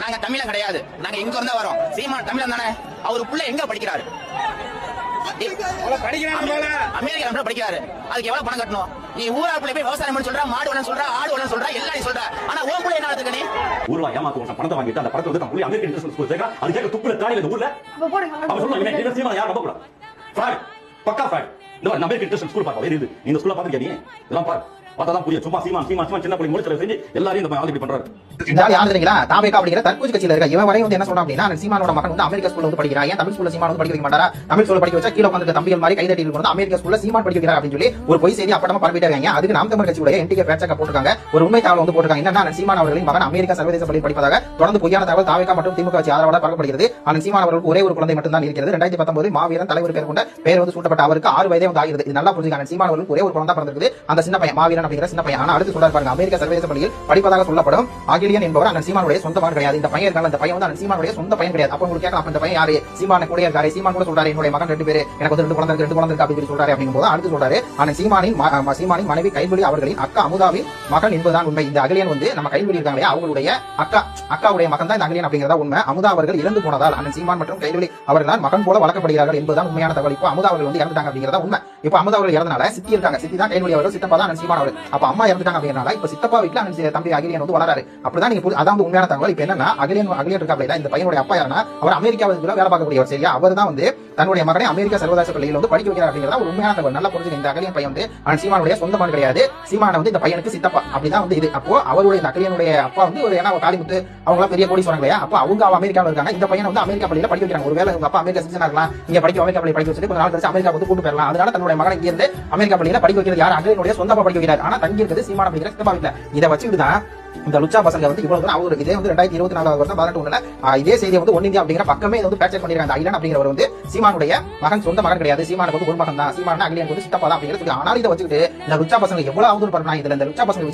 நாங்க தமிழன் கிடையாது, நாங்க எங்க இருந்தா வரோம். சீமான் தமிழன் தானே. அவரு புள்ள எங்க படிக்கிறாரு? அமெரிக்கா படிக்கிறாரு. அதுக்கு எவ்வளவு பணம் கட்டணும்? நீ ஊரா பிள்ளை போய் விவசாயம் பண்ணி சொல்ற, மாடு வேணும் சொல்ற, ஆடு வேணும் சொல்ற, எல்லாம் சொல்ற. ஆனா உன் புள்ள என்ன நடத்துக்க? நீ ஊர்ல ஏமாத்து பணத்தை வாங்கிட்டு அந்த பணத்தை வந்து புள்ளி அமெரிக்கன் இன்டர்நேஷனல் ஸ்கூல் சேர்க்க அது கேட்க துப்புல தாடி இந்த ஊர்ல அவன் சொல்றான் இவன் சீமான் யார் நம்ப கூட ஃப்ராட், பக்கா ஃப்ராட். இந்த அமெரிக்கன் இன்டர்நேஷனல் ஸ்கூல் பாருங்க, இது நீங்க ஸ்கூல்ல பாத்துக்கியா? நீ இதெல்லாம் பாரு, பார்த்தாதான் புரியும். சும்மா சீமான் சீமான் சீமான் சின்ன பிள்ளை முடிச்சல செஞ்சு எல்லாரையும் இந்த ஆள் இப்படி பண்றாரு. யார் தெரியுங்களா? தாவேகா அப்படிங்கிற தற்கூச்சி கட்சியில இருக்க இவன் வரையும் வந்து என்ன சொல்றான் அப்படின்னா, சீமானோட மகன் வந்து அமெரிக்கா ஸ்கூல்ல வந்து படிக்கிறான், ஏன் தமிழ் ஸ்கூல்ல சீமான் வந்து படிக்க வைக்க மாட்டாரா? தமிழ் ஸ்கூல்ல படிக்க வச்சா கீழ உட்கார்ந்து தம்பிகள் மாதிரி கைதட்டி இருக்கு, அமெரிக்கா ஸ்கூல்ல சீமான் படிக்க வைக்கிறார் அப்படின்னு சொல்லி ஒரு பொய் செய்தி அப்படமா பரப்பிட்டு இருக்காங்க. அதுக்கு நாம் தமிழ் கட்சியுடைய என்டிகே ஃபேக்ட் போட்டுருக்காங்க. ஒரு உண்மை தகவல் வந்து போட்டுருக்காங்க. என்னன்னா, சீமான் அவர்களின் மகன் அமெரிக்கா சர்வதேச பள்ளியில் படிப்பதாக தொடர்ந்து பொய்யான தகவல் தாவேகா மற்றும் திமுக கட்சி ஆதரவாக பரப்பப்படுகிறது. ஆனால் சீமான் அவர்களுக்கு ஒரே ஒரு குழந்தை மட்டும் தான் இருக்கிறது. 2019 மாவீரன் தலைவர் பேர் கொண்ட பேர் வந்து சூட்டப்பட்ட அவருக்கு 6 வயதே வந்து ஆகிறது. இது நல்லா புரிஞ்சுக்காங்க. சீமான் அவர்களுக்கு ஒரே ஒரு குழந்தை பிறந்திருக்கு, அந்த சின்ன பையன் மாவீரன் அப்படிங்கிற சின்ன பையன். ஆனா அடுத்து சொல்றாரு பாருங்க, அமெரிக்கா சர்வதேச பள்ளியில் படிப்பதாக சொல்லப்படும் அகிலியன் என்பவர் அண்ணன் சீமானுடைய சொந்த மகன் கிடையாது. இந்த பையன் இருக்காங்க, அந்த பையன் வந்து அண்ணன் சீமானுடைய சொந்த பையன் கிடையாது. அப்ப உங்களுக்கு கேட்கலாம், இந்த பையன் யாரு? சீமான கூட இருக்காரு. சீமான் கூட சொல்றாரு, என்னுடைய மகன் 2 பேரு, எனக்கு வந்து 2 குழந்தை இருக்கு அப்படின்னு சொல்றாரு. அப்படிங்கும்போது அடுத்து சொல்றாரு, அண்ணன் சீமானின் மனைவி கைல்வெளி அவர்களின் அக்கா அமுதாவின் மகன் என்பதுதான் உண்மை. இந்த அகிலியன் வந்து நம்ம கைல்வெளி இருக்காங்களே அவங்களுடைய அக்காவுடைய மகன் தான் இந்த அகிலியன் அப்படிங்கிறதா உண்மை. அமுதா அவர்கள் இறந்து போனதால் அண்ணன் சீமான் மற்றும் கைல்வெளி அவர்கள் மகன் போல வளர்க்கப்படுகிறார்கள் என்பதுதான் உண்மையான தகவல். இப்போ அமுதா அவர்கள் வந்து இறந்துட்டாங்க அப்படிங்கிறதா உண்மை. இப்போ அமுதா அவர்கள் இறந்தனால சித்தி இருக்காங்க, சித்தி தான் கைல்வெளி அவர்கள், சித்தப்பா தான் அண்ணன் சீமான் அவர்கள். அப்ப அம்மா இறந்துட்டாங்க அப்படிங்கிறனால இப்ப சித்தப்பா வீட்டுல அண்ணன் தம்பி அகிலியன் வந்து வளராரு. அப்படிதான் நீங்க அதான் வந்து உண்மையான தகவல். இப்ப என்னன்னா, அகிலியன் இருக்கா, இந்த பையனுடைய அப்பா யாருன்னா அவர் அமெரிக்காவில் வேலை பார்க்கக்கூடியவர். சரியா? அவர் தான் வந்து தன்னுடைய மகனை அமெரிக்கா சர்வதேச பள்ளியில் வந்து படிக்க வைக்கிறார் அப்படிங்கிறதா ஒரு உண்மையான தகவல். நல்லா புரிஞ்சுங்க. இந்த அகிலியன் பையன் வந்து அண்ணன் சீமானுடைய சொந்த மகன் கிடையாது. சீமான வந்து இந்த பையனுக்கு சித்தப்பா அப்படிதான் வந்து இது. அப்போ அவருடைய இந்த அகிலியனுடைய அப்பா வந்து ஒரு ஏன்னா காளிமுத்து அவங்க பெரிய கோடீஸ்வரன் இல்லையா? அப்போ அவங்க அமெரிக்காவில் இருக்காங்க. இந்த பையனை வந்து அமெரிக்கா பள்ளியில படிக்க வைக்கிறாங்க. ஒருவேளை உங்க அப்பா அமெரிக்கா சிட்டிசனா இருக்கலாம், நீங்க படிக்க அமெரிக்கா பள்ளி படிக்க வச்சுட்டு கொஞ்ச நாள் கழிச்சு அமெரிக்கா வந்து கூட்டு போயிடலாம். அதனால தன்னுடைய மகனை இங்க இருந்து அமெரிக்கா பள்ளியில படிக்க வைக்கிறது யார்? அகிலியனுடைய சொந்த அப்பா படிக்க வைக்கிறார். ஆனா தங்கி இருக்கிறது சீமான அப்படிங்கிற சித்தப்பா வீட்டுல. இதை வச்சுக்கிட்டு தான் இந்த லுச்சா பசங்க வந்து இவ்வளவு தூரம் அவருக்கு இதே வந்து 2024 வருஷம் 18 இதே செய்தியை வந்து ஒன் இந்தியா அப்படிங்கிற பக்கமே வந்து ஃபேக்ட் செக் பண்ணிருக்காங்க. அகிலன் அப்படிங்கிறவர் வந்து சீமானுடைய மகன் சொந்த மகன் கிடையாது. சீமானுக்கு வந்து ஒரு மகன் தான். சீமான அகிலியன் வந்து சித்தப்பா தான் அப்படிங்கிறது. ஆனால் இதை வச்சுக்கிட்டு இந்த லுச்சா பசங்க எவ்வளவு அவதூறு பண்ணா. இதுல இந்த லுச்சா பசங்க